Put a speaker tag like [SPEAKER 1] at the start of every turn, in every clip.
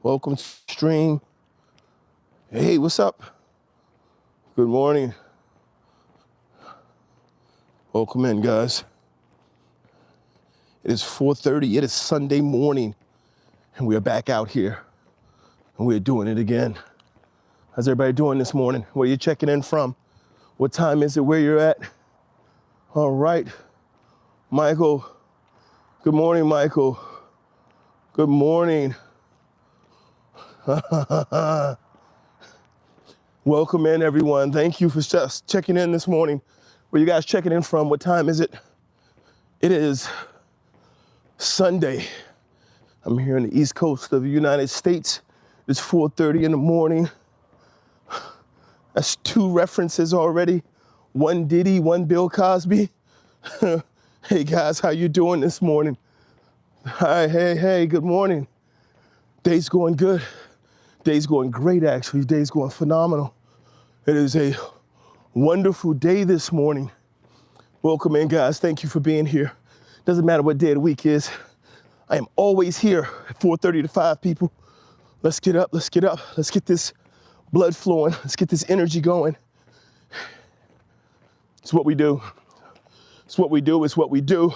[SPEAKER 1] Welcome to the stream. Hey, what's up? Good morning. Welcome in, guys. It is 4:30. It is Sunday morning, and we are back out here, and we're doing it again. How's everybody doing this morning? Where you checking in from? What time is it? Where you're at? All right, Michael. Good morning, Michael. Good morning. Welcome in, everyone. Thank you for just checking in this morning. Where you guys checking in from? What time is it? It is Sunday. I'm here on the East Coast of the United States. It's 4:30 in the morning. That's two references already. One Diddy, one Bill Cosby. Hey guys, how you doing this morning? Hi, hey, good morning. Day's going good. Day's going great, actually. Day's going phenomenal. It is a wonderful day this morning. Welcome in, guys. Thank you for being here. Doesn't matter what day of the week is. I am always here at 4:30 to 5, people. Let's get up, let's get up. Let's get this blood flowing. Let's get this energy going. It's what we do. It's what we do, it's what we do.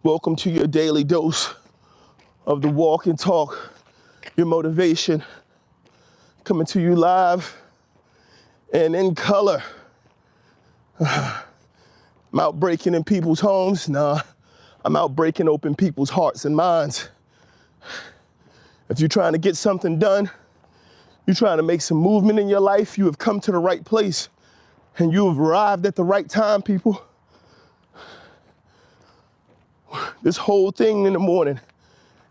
[SPEAKER 1] Welcome to your daily dose of the walk and talk, your motivation. Coming to you live and in color. I'm out breaking in people's homes. Nah, I'm out breaking open people's hearts and minds. If you're trying to get something done, you're trying to make some movement in your life, you have come to the right place and you have arrived at the right time, people. This whole thing in the morning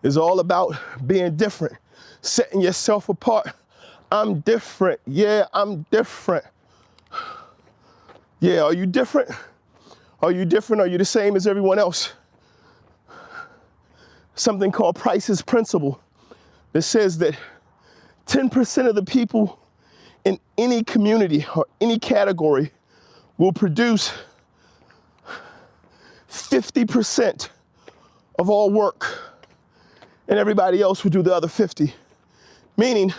[SPEAKER 1] is all about being different, setting yourself apart. I'm different. Yeah, I'm different. Yeah, are you different? Are you different? Are you the same as everyone else? Something called Price's Principle that says that 10% of the people in any community or any category will produce 50% of all work, and everybody else will do the other 50. Meaning,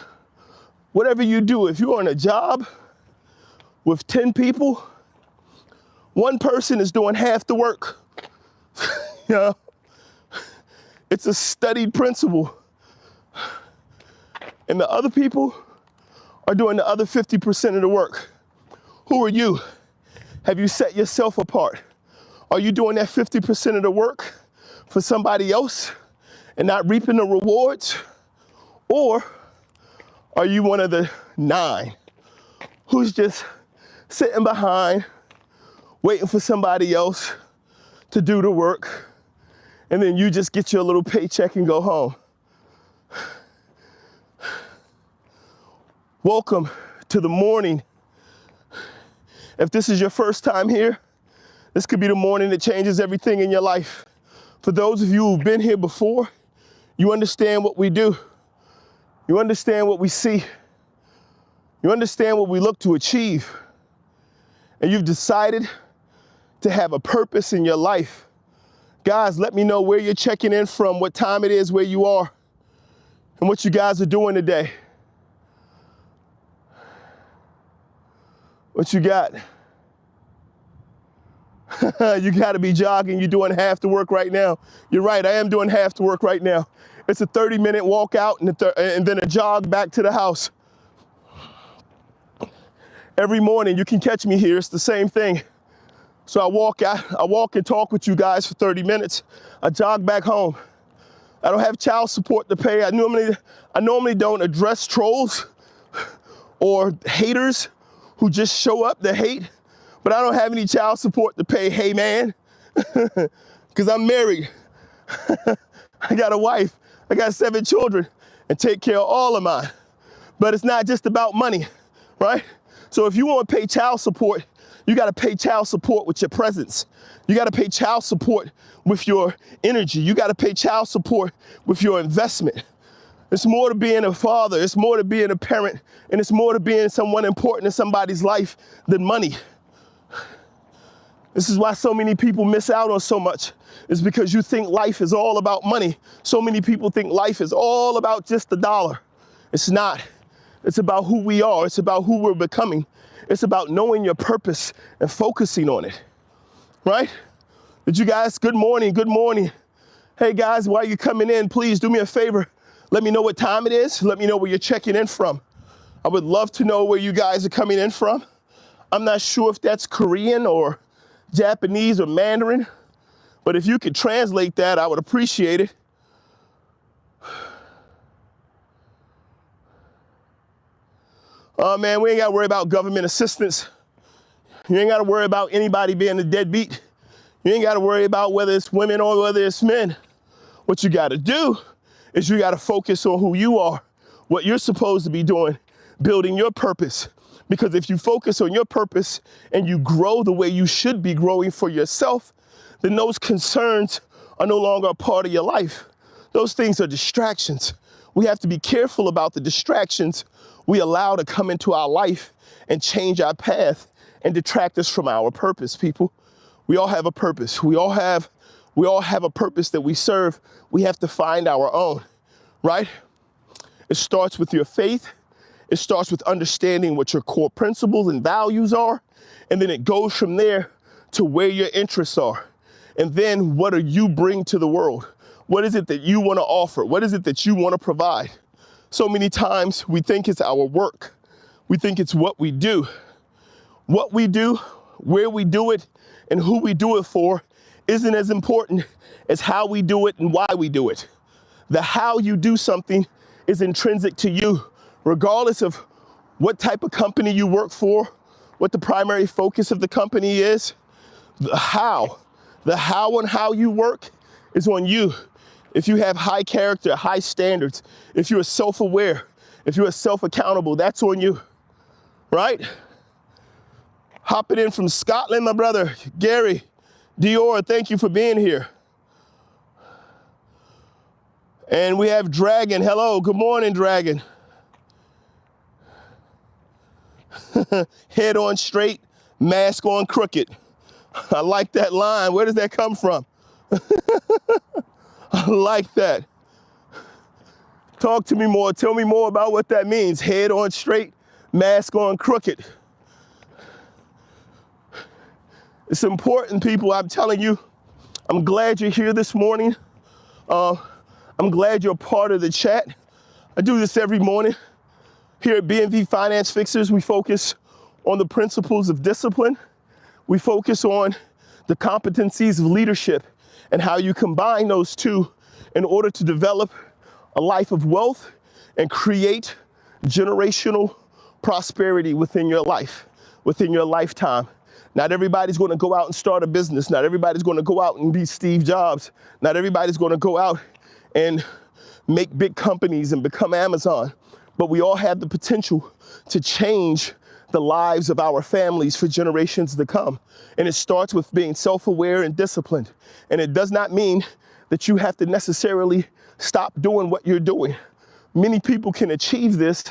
[SPEAKER 1] whatever you do, if you're on a job with 10 people, one person is doing half the work. You know? It's a studied principle. And the other people are doing the other 50% of the work. Who are you? Have you set yourself apart? Are you doing that 50% of the work for somebody else and not reaping the rewards? Or are you one of the 9 who's just sitting behind, waiting for somebody else to do the work, and then you just get your little paycheck and go home? Welcome to the morning. If this is your first time here, this could be the morning that changes everything in your life. For those of you who've been here before, you understand what we do. You understand what we see. You understand what we look to achieve. And you've decided to have a purpose in your life. Guys, let me know where you're checking in from, what time it is, where you are, and what you guys are doing today. What you got? You gotta be jogging. You're doing half the work right now. You're right, I am doing half the work right now. It's a 30-minute walk out and then a jog back to the house. Every morning you can catch me here, it's the same thing. So I walk and talk with you guys for 30 minutes. I jog back home. I don't have child support to pay. I normally don't address trolls or haters who just show up to hate, but I don't have any child support to pay. Hey man, because I'm married. I got a wife. I got 7 children and take care of all of mine. But it's not just about money, right? So if you want to pay child support, you got to pay child support with your presence. You got to pay child support with your energy. You got to pay child support with your investment. It's more to being a father. It's more to being a parent. And it's more to being someone important in somebody's life than money. This is why so many people miss out on so much. It's because you think life is all about money. So many people think life is all about just the dollar. It's not. It's about who we are. It's about who we're becoming. It's about knowing your purpose and focusing on it, right? Did you guys, good morning, good morning. Hey guys, while you're coming in, please do me a favor. Let me know what time it is. Let me know where you're checking in from. I would love to know where you guys are coming in from. I'm not sure if that's Korean or Japanese or Mandarin, but if you could translate that, I would appreciate it. Oh man, we ain't gotta worry about government assistance. You ain't gotta worry about anybody being a deadbeat. You ain't gotta worry about whether it's women or whether it's men. What you gotta do is you gotta focus on who you are, what you're supposed to be doing, building your purpose. Because if you focus on your purpose and you grow the way you should be growing for yourself, then those concerns are no longer a part of your life. Those things are distractions. We have to be careful about the distractions we allow to come into our life and change our path and detract us from our purpose, people. We all have a purpose. We all have a purpose that we serve. We have to find our own, right? It starts with your faith. It starts with understanding what your core principles and values are. And then it goes from there to where your interests are. And then what do you bring to the world? What is it that you want to offer? What is it that you want to provide? So many times we think it's our work. We think it's what we do. What we do, where we do it, and who we do it for isn't as important as how we do it and why we do it. The how you do something is intrinsic to you, regardless of what type of company you work for, what the primary focus of the company is. The how and how you work is on you. If you have high character, high standards, if you're self-aware, if you're self-accountable, that's on you, right? Hopping in from Scotland, my brother, Gary, Dior, thank you for being here. And we have Dragon, hello, good morning, Dragon. Head on straight, mask on crooked. I like that line, where does that come from? I like that. Talk to me more, tell me more about what that means. Head on straight, mask on crooked. It's important, people, I'm telling you. I'm glad you're here this morning. I'm glad you're part of the chat. I do this every morning. Here at BNV Finance Fixers, we focus on the principles of discipline. We focus on the competencies of leadership and how you combine those two in order to develop a life of wealth and create generational prosperity within your life, within your lifetime. Not everybody's going to go out and start a business. Not everybody's going to go out and be Steve Jobs. Not everybody's going to go out and make big companies and become Amazon. But we all have the potential to change the lives of our families for generations to come. And it starts with being self-aware and disciplined. And it does not mean that you have to necessarily stop doing what you're doing. Many people can achieve this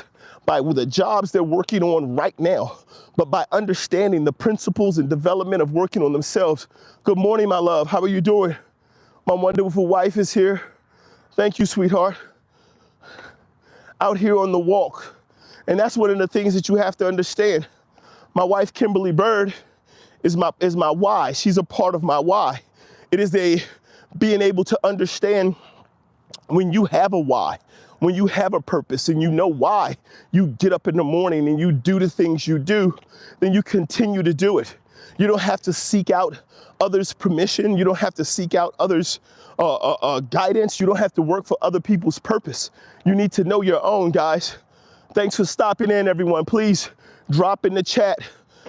[SPEAKER 1] by the jobs they're working on right now, but by understanding the principles and development of working on themselves. Good morning, my love. How are you doing? My wonderful wife is here. Thank you, sweetheart. Out here on the walk. And that's one of the things that you have to understand. My wife, Kimberly Bird, is my why. She's a part of my why. It is being able to understand when you have a why, when you have a purpose and you know why you get up in the morning and you do the things you do, then you continue to do it. You don't have to seek out others' permission. You don't have to seek out others' guidance. You don't have to work for other people's purpose. You need to know your own, guys. Thanks for stopping in, everyone. Please drop in the chat.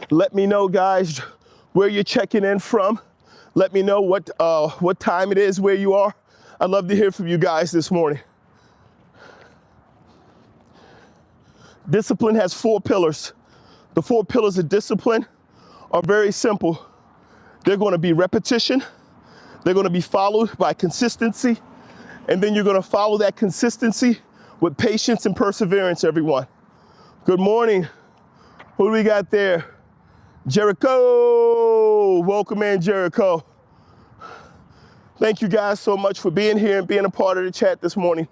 [SPEAKER 1] Let me know, guys, where you're checking in from. Let me know what time it is where you are. I'd love to hear from you guys this morning. Discipline has 4 pillars. The 4 pillars of discipline are very simple. They're going to be repetition. They're going to be followed by consistency. And then you're going to follow that consistency with patience and perseverance, everyone. Good morning. Who do we got there? Jericho. Welcome in, Jericho. Thank you guys so much for being here and being a part of the chat this morning.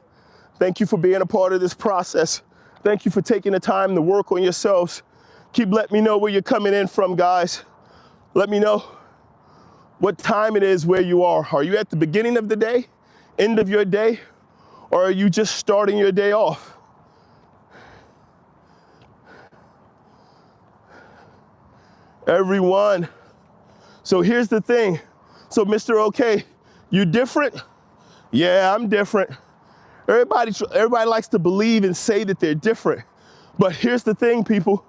[SPEAKER 1] Thank you for being a part of this process. Thank you for taking the time to work on yourselves. Keep letting me know where you're coming in from, guys. Let me know what time it is where you are. Are you at the beginning of the day, end of your day, or are you just starting your day off? Everyone. So here's the thing. So Mr. OK, you different? Yeah, I'm different. Everybody likes to believe and say that they're different. But here's the thing, people.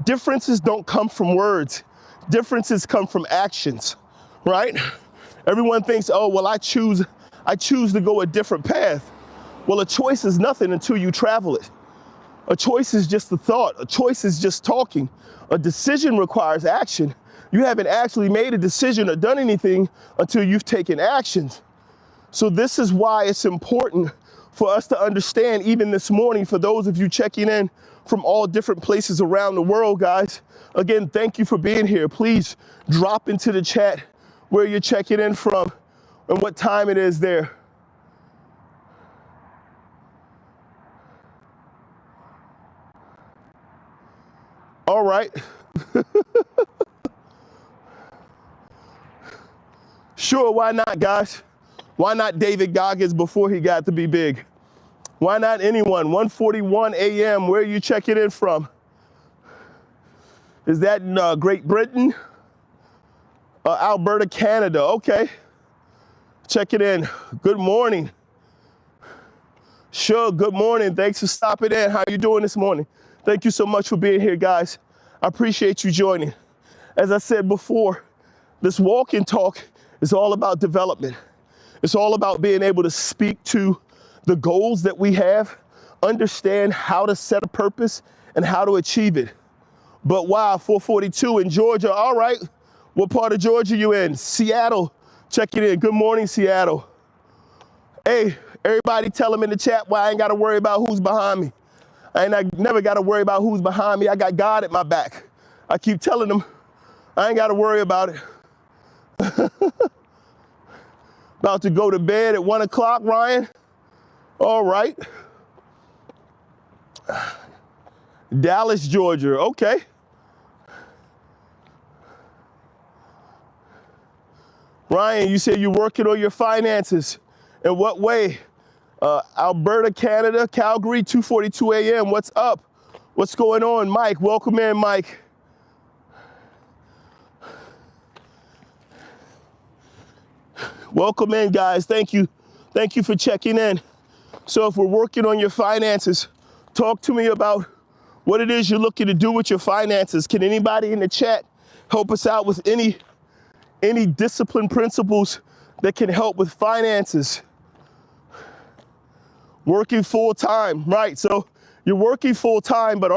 [SPEAKER 1] Differences don't come from words. Differences come from actions, right? Everyone thinks, oh, well, I choose to go a different path. Well, a choice is nothing until you travel it. A choice is just a thought. A choice is just talking. A decision requires action. You haven't actually made a decision or done anything until you've taken actions. So this is why it's important for us to understand, even this morning, for those of you checking in from all different places around the world, guys. Again, thank you for being here. Please drop into the chat where you're checking in from and what time it is there. All right. Sure, why not, guys? Why not David Goggins before he got to be big? Why not anyone? 1:41 a.m., where are you checking in from? Is that in Great Britain? Alberta, Canada, okay. Check it in. Good morning. Sure, good morning. Thanks for stopping in. How you doing this morning? Thank you so much for being here, guys. I appreciate you joining. As I said before, this walk and talk is all about development. It's all about being able to speak to the goals that we have, understand how to set a purpose and how to achieve it. But wow, 442 in Georgia. All right. What part of Georgia you in? Seattle. Check it in. Good morning, Seattle. Hey, everybody tell them in the chat why I ain't got to worry about who's behind me. I never got to worry about who's behind me. I got God at my back. I keep telling them I ain't got to worry about it. About to go to bed at 1 o'clock, Ryan. All right. Dallas, Georgia. Okay. Ryan, you said you're working on your finances. In what way? Alberta, Canada, Calgary, 2:42 a.m. What's up? What's going on, Mike? Welcome in, Mike. Welcome in, guys. Thank you. Thank you for checking in. So if we're working on your finances, talk to me about what it is you're looking to do with your finances. Can anybody in the chat help us out with any discipline principles that can help with finances? Working full time, right? So you're working full time, but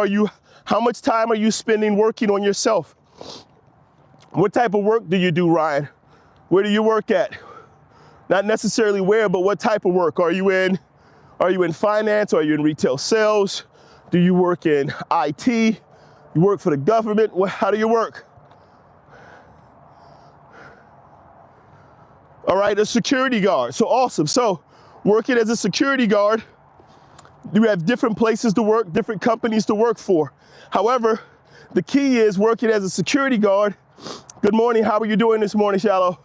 [SPEAKER 1] how much time are you spending working on yourself? What type of work do you do, Ryan? Where do you work at? Not necessarily where, but what type of work? Are you in finance? Are you in retail sales? Do you work in IT? You work for the government? How do you work? All right, a security guard. So awesome. So working as a security guard, you have different places to work, different companies to work for. However, the key is working as a security guard. Good morning. How are you doing this morning, Shallow?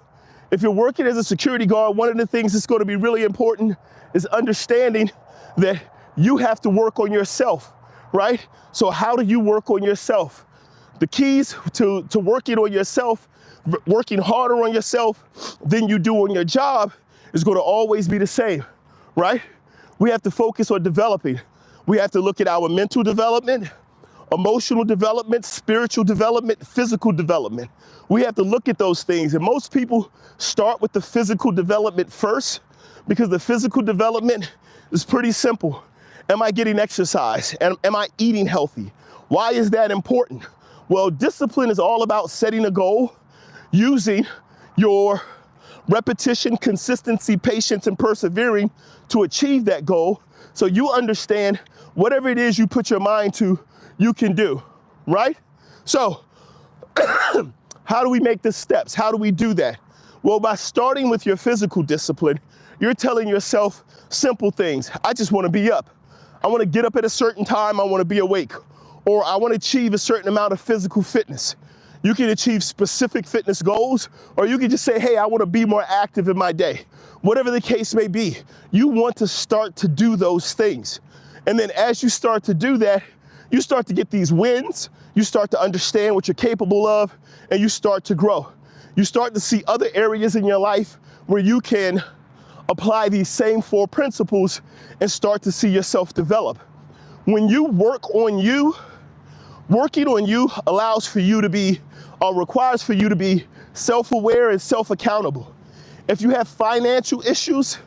[SPEAKER 1] If you're working as a security guard, one of the things that's going to be really important is understanding that you have to work on yourself, right? So how do you work on yourself? The keys to working on yourself, working harder on yourself than you do on your job is going to always be the same, right? We have to focus on developing. We have to look at our mental development, emotional development, spiritual development, physical development. We have to look at those things. And most people start with the physical development first because the physical development is pretty simple. Am I getting exercise? And am I eating healthy? Why is that important? Well, discipline is all about setting a goal, using your repetition, consistency, patience, and persevering to achieve that goal. So you understand whatever it is you put your mind to, you can do, right? So how do we make the steps? How do we do that? Well, by starting with your physical discipline, you're telling yourself simple things. I just want to be up. I want to get up at a certain time, I want to be awake. Or I want to achieve a certain amount of physical fitness. You can achieve specific fitness goals, or you can just say, hey, I want to be more active in my day. Whatever the case may be, you want to start to do those things. And then as you start to do that, you start to get these wins, you start to understand what you're capable of, and you start to grow. You start to see other areas in your life where you can apply these same 4 principles and start to see yourself develop. When you work on you, working on you allows for you to be, requires for you to be self-aware and self-accountable. If you have financial issues,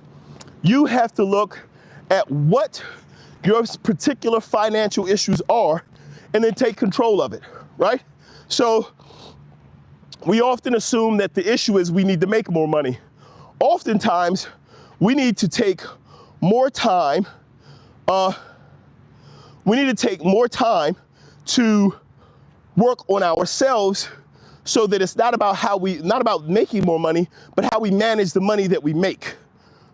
[SPEAKER 1] you have to look at what your particular financial issues are and then take control of it, right? So we often assume that the issue is we need to make more money. Oftentimes, we need to take more time, to work on ourselves so that it's not about making more money, but how we manage the money that we make,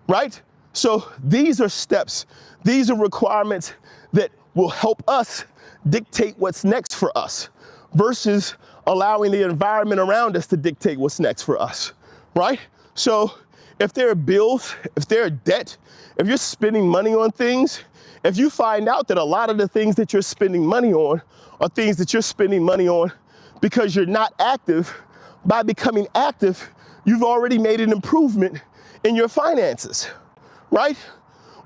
[SPEAKER 1] right? So these are steps, these are requirements that will help us dictate what's next for us versus allowing the environment around us to dictate what's next for us, right? So if there are bills, if there are debt, if you're spending money on things, if you find out that a lot of the things that you're spending money on are things that you're spending money on because you're not active, by becoming active, you've already made an improvement in your finances, right?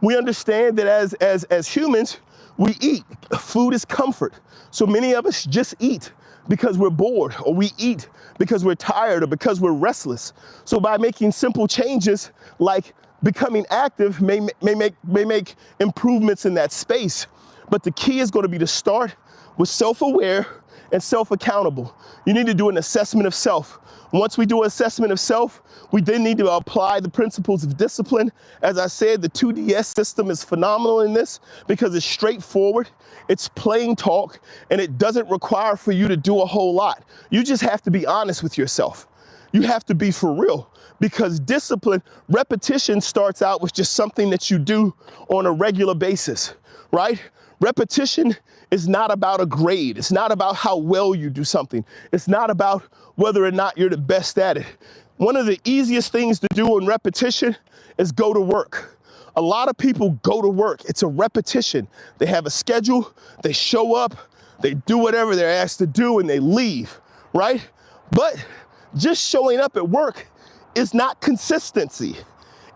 [SPEAKER 1] We understand that as humans, we eat. Food is comfort. So many of us just eat because we're bored, or we eat because we're tired, or because we're restless. So by making simple changes like becoming active may make improvements in that space. But the key is going to be to start with self-aware and self-accountable. You need to do an assessment of self. Once we do an assessment of self, we then need to apply the principles of discipline. As I said, the 2DS system is phenomenal in this because it's straightforward, it's plain talk, and it doesn't require for you to do a whole lot. You just have to be honest with yourself. You have to be for real, because discipline, repetition starts out with just something that you do on a regular basis, right? Repetition is not about a grade. It's not about how well you do something. It's not about whether or not you're the best at it. One of the easiest things to do in repetition is go to work. A lot of people go to work. It's a repetition. They have a schedule, they show up, they do whatever they're asked to do, and they leave, right? But just showing up at work is not consistency.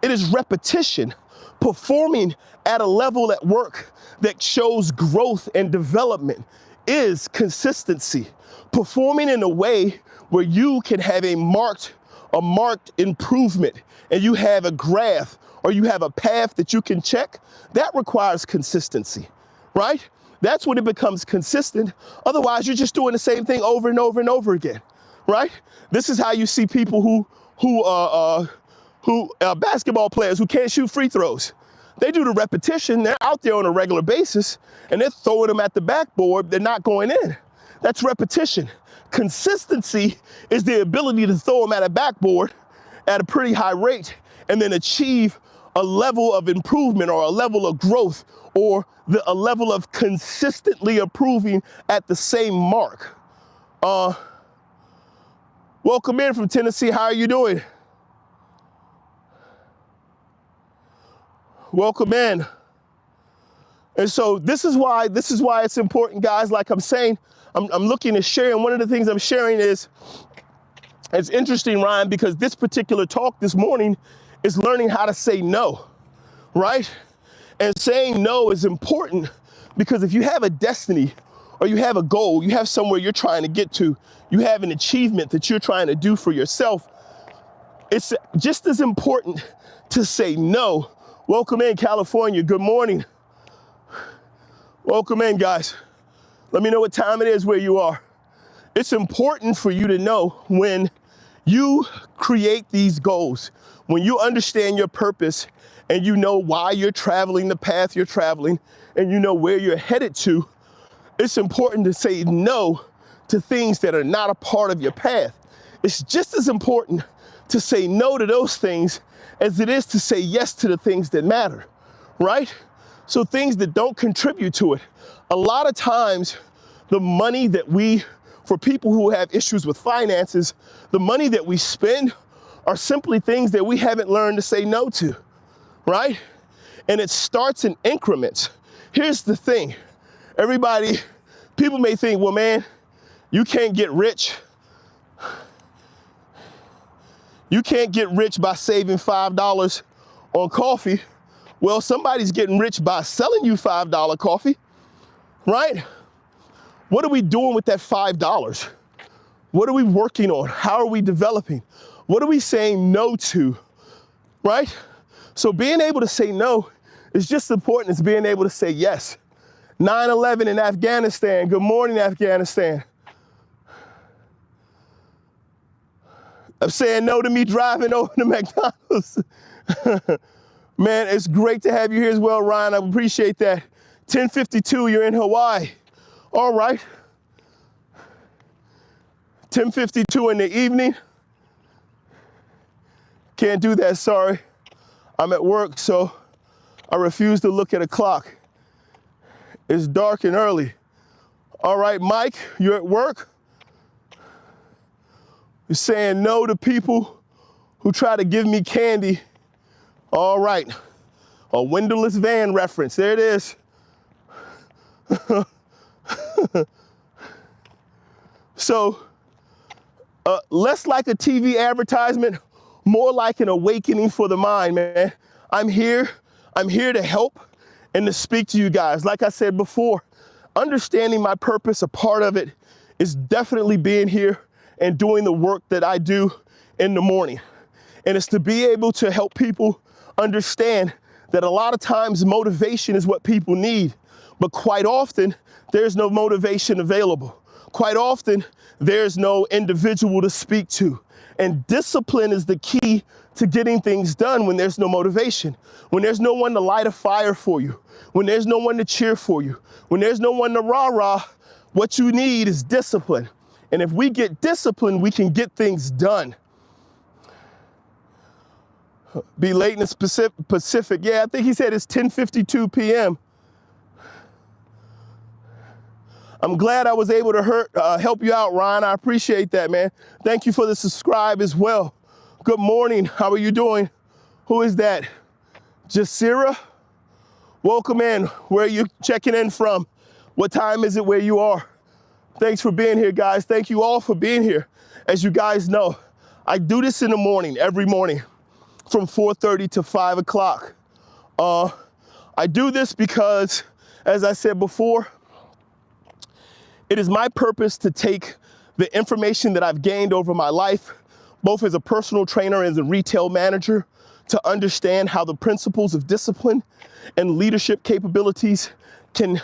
[SPEAKER 1] It is repetition. Performing at a level at work that shows growth and development is consistency. Performing in a way where you can have a marked improvement, and you have a graph or you have a path that you can check, that requires consistency, right? That's when it becomes consistent. Otherwise, you're just doing the same thing over and over and over again, right? This is how you see people who basketball players who can't shoot free throws. They do the repetition, they're out there on a regular basis, and they're throwing them at the backboard, they're not going in. That's repetition. Consistency is the ability to throw them at a backboard at a pretty high rate and then achieve a level of improvement or a level of growth or a level of consistently improving at the same mark. Welcome in from Tennessee, how are you doing? Welcome in. And so this is why it's important, guys. Like I'm saying, I'm looking to share, and one of the things I'm sharing is, it's interesting, Ryan, because this particular talk this morning is learning how to say no, right? And saying no is important because if you have a destiny or you have a goal, you have somewhere you're trying to get to, you have an achievement that you're trying to do for yourself, it's just as important to say no. Welcome in, California. Good morning. Welcome in, guys. Let me know what time it is where you are. It's important for you to know when you create these goals, when you understand your purpose and you know why you're traveling the path you're traveling and you know where you're headed to, it's important to say no to things that are not a part of your path. It's just as important to say no to those things as it is to say yes to the things that matter, right? So things that don't contribute to it. A lot of times, the money that for people who have issues with finances, the money that we spend are simply things that we haven't learned to say no to, right? And it starts in increments. Here's the thing. People may think, well, man, you can't get rich. You can't get rich by saving $5 on coffee. Well, somebody's getting rich by selling you $5 coffee, right? What are we doing with that $5? What are we working on? How are we developing? What are we saying no to, right? So being able to say no is just as important as being able to say yes. 9/11 in Afghanistan. Good morning, Afghanistan. I'm saying no to me driving over to McDonald's. Man, it's great to have you here as well, Ryan. I appreciate that. 10:52, you're in Hawaii. All right. 10:52 in the evening. Can't do that, sorry. I'm at work, so I refuse to look at a clock. It's dark and early. All right, Mike, you're at work. You're saying no to people who try to give me candy. All right, a windowless van reference, there it is. So, less like a TV advertisement, more like an awakening for the mind, man. I'm here to help and to speak to you guys. Like I said before, understanding my purpose, a part of it is definitely being here and doing the work that I do in the morning. And it's to be able to help people understand that a lot of times motivation is what people need, but quite often there's no motivation available. Quite often there's no individual to speak to. And discipline is the key to getting things done when there's no motivation, when there's no one to light a fire for you, when there's no one to cheer for you, when there's no one to rah-rah. What you need is discipline. And if we get disciplined, we can get things done. Be late in the Pacific. Yeah, I think he said it's 10:52 p.m. I'm glad I was able to help you out, Ryan. I appreciate that, man. Thank you for the subscribe as well. Good morning. How are you doing? Who is that? Jasira? Welcome in. Where are you checking in from? What time is it where you are? Thanks for being here, guys. Thank you all for being here. As you guys know, I do this in the morning, every morning, from 4:30 to 5 o'clock. I do this because, as I said before, it is my purpose to take the information that I've gained over my life, both as a personal trainer and as a retail manager, to understand how the principles of discipline and leadership capabilities can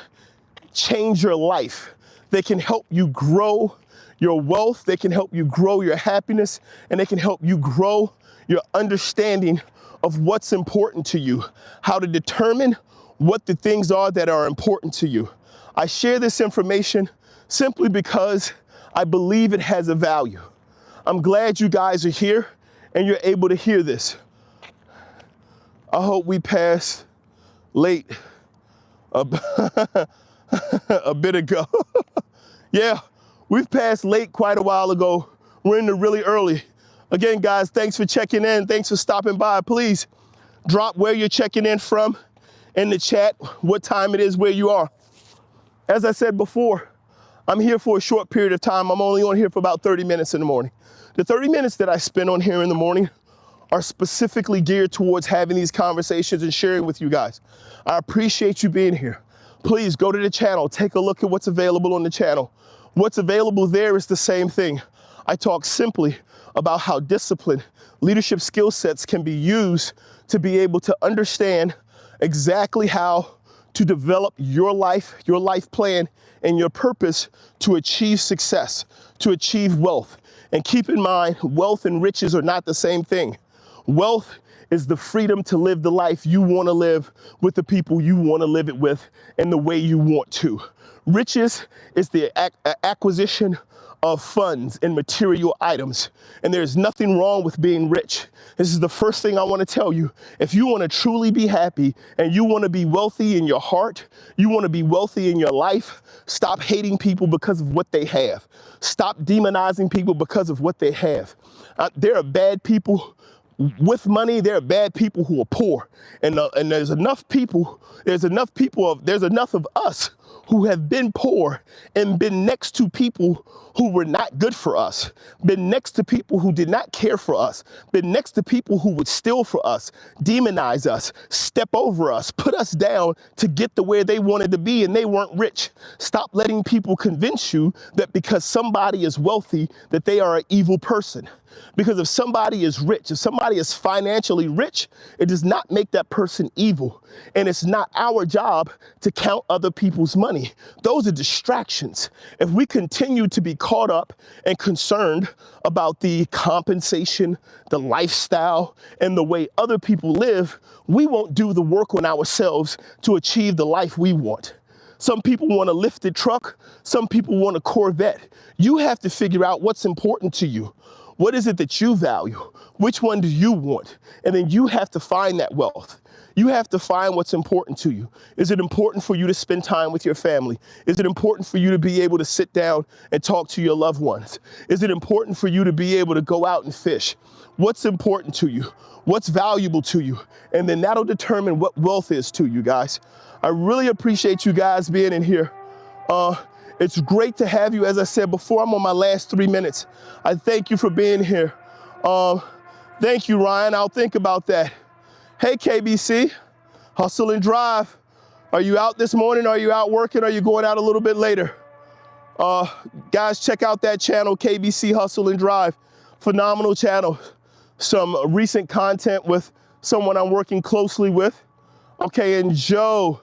[SPEAKER 1] change your life. They can help you grow your wealth, they can help you grow your happiness, and they can help you grow your understanding of what's important to you, how to determine what the things are that are important to you. I share this information simply because I believe it has a value. I'm glad you guys are here and you're able to hear this. I hope we pass late a bit ago. Yeah, we've passed late quite a while ago. We're in the really early. Again, guys, thanks for checking in. Thanks for stopping by. Please drop where you're checking in from in the chat, what time it is where you are. As I said before, I'm here for a short period of time. I'm only on here for about 30 minutes in the morning. The 30 minutes that I spend on here in the morning are specifically geared towards having these conversations and sharing with you guys. I appreciate you being here. Please go to the channel, take a look at what's available on the channel. What's available there is the same thing. I talk simply about how discipline, leadership skill sets can be used to be able to understand exactly how to develop your life plan, and your purpose to achieve success, to achieve wealth. And keep in mind, wealth and riches are not the same thing. Wealth is the freedom to live the life you want to live with the people you want to live it with and the way you want to. Riches is the acquisition of funds and material items. And there's nothing wrong with being rich. This is the first thing I want to tell you. If you want to truly be happy and you want to be wealthy in your heart, you want to be wealthy in your life, stop hating people because of what they have. Stop demonizing people because of what they have. There are bad people with money. There are bad people who are poor. And there's enough of us who have been poor and been next to people who were not good for us, been next to people who did not care for us, been next to people who would steal for us, demonize us, step over us, put us down to get to where they wanted to be, and they weren't rich. Stop letting people convince you that because somebody is wealthy, that they are an evil person. Because if somebody is rich, if somebody is financially rich, it does not make that person evil. And it's not our job to count other people's money. Those are distractions. If we continue to be caught up and concerned about the compensation, the lifestyle, and the way other people live, we won't do the work on ourselves to achieve the life we want. Some people want a lifted truck. Some people want a Corvette. You have to figure out what's important to you. What is it that you value? Which one do you want? And then you have to find that wealth. You have to find what's important to you. Is it important for you to spend time with your family? Is it important for you to be able to sit down and talk to your loved ones? Is it important for you to be able to go out and fish? What's important to you? What's valuable to you? And then that'll determine what wealth is to you guys. I really appreciate you guys being in here. It's great to have you. As I said before, I'm on my last 3 minutes. I thank you for being here. Thank you, Ryan. I'll think about that. Hey, KBC, Hustle and Drive. Are you out this morning? Are you out working? Are you going out a little bit later? Guys, check out that channel, KBC Hustle and Drive. Phenomenal channel. Some recent content with someone I'm working closely with. Okay, and Joe,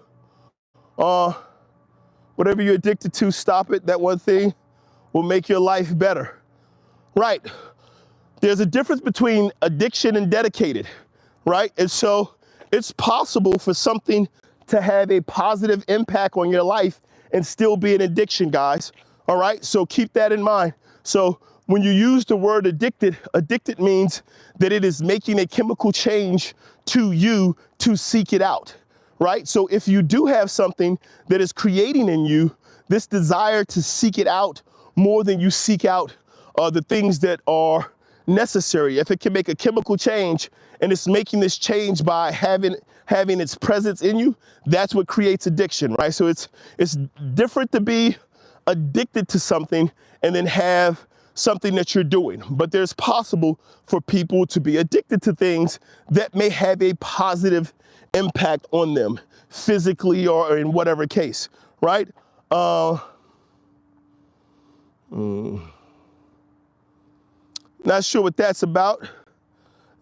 [SPEAKER 1] whatever you're addicted to, stop it. That one thing will make your life better. Right. There's a difference between addiction and dedicated, right? And so it's possible for something to have a positive impact on your life and still be an addiction, guys. All right, so keep that in mind. So when you use the word addicted, addicted means that it is making a chemical change to you to seek it out. Right? So if you do have something that is creating in you this desire to seek it out more than you seek out the things that are necessary, if it can make a chemical change and it's making this change by having its presence in you, that's what creates addiction, right? So it's different to be addicted to something and then have something that you're doing. But there's possible for people to be addicted to things that may have a positive impact on them physically or in whatever case, right? Not sure what that's about.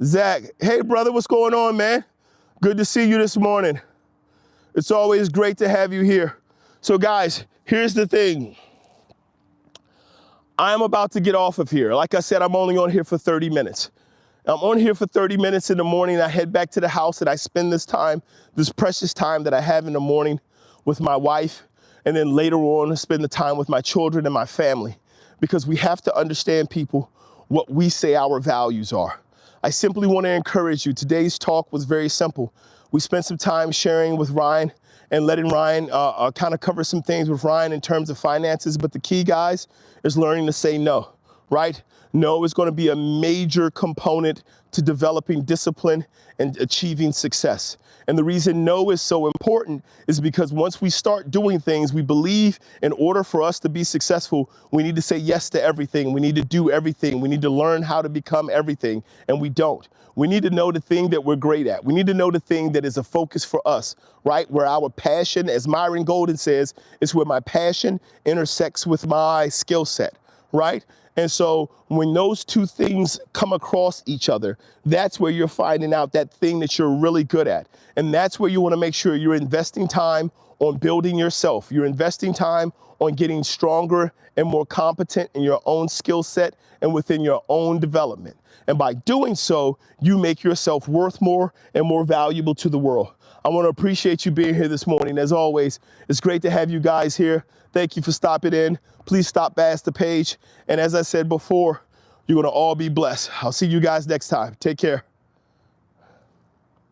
[SPEAKER 1] Zach, hey brother, what's going on, man? Good to see you this morning. It's always great to have you here. So guys, here's the thing. I'm about to get off of here. Like I said, I'm only on here for 30 minutes. I'm on here for 30 minutes in the morning. I head back to the house and I spend this time, this precious time that I have in the morning with my wife. And then later on, I spend the time with my children and my family, because we have to understand, people, what we say our values are. I simply want to encourage you. Today's talk was very simple. We spent some time sharing with Ryan and letting Ryan kind of cover some things with Ryan in terms of finances. But the key, guys, is learning to say no, right? No is going to be a major component to developing discipline and achieving success. And the reason no is so important is because once we start doing things, we believe in order for us to be successful, we need to say yes to everything. We need to do everything. We need to learn how to become everything. And we don't. We need to know the thing that we're great at. We need to know the thing that is a focus for us, right? Where our passion, as Myron Golden says, is where my passion intersects with my skill set, right? And so when those two things come across each other, that's where you're finding out that thing that you're really good at. And that's where you want to make sure you're investing time on building yourself. You're investing time on getting stronger and more competent in your own skill set and within your own development. And by doing so, you make yourself worth more and more valuable to the world. I want to appreciate you being here this morning. As always, it's great to have you guys here. Thank you for stopping in. Please stop past the page. And as I said before, you're going to all be blessed. I'll see you guys next time. Take care.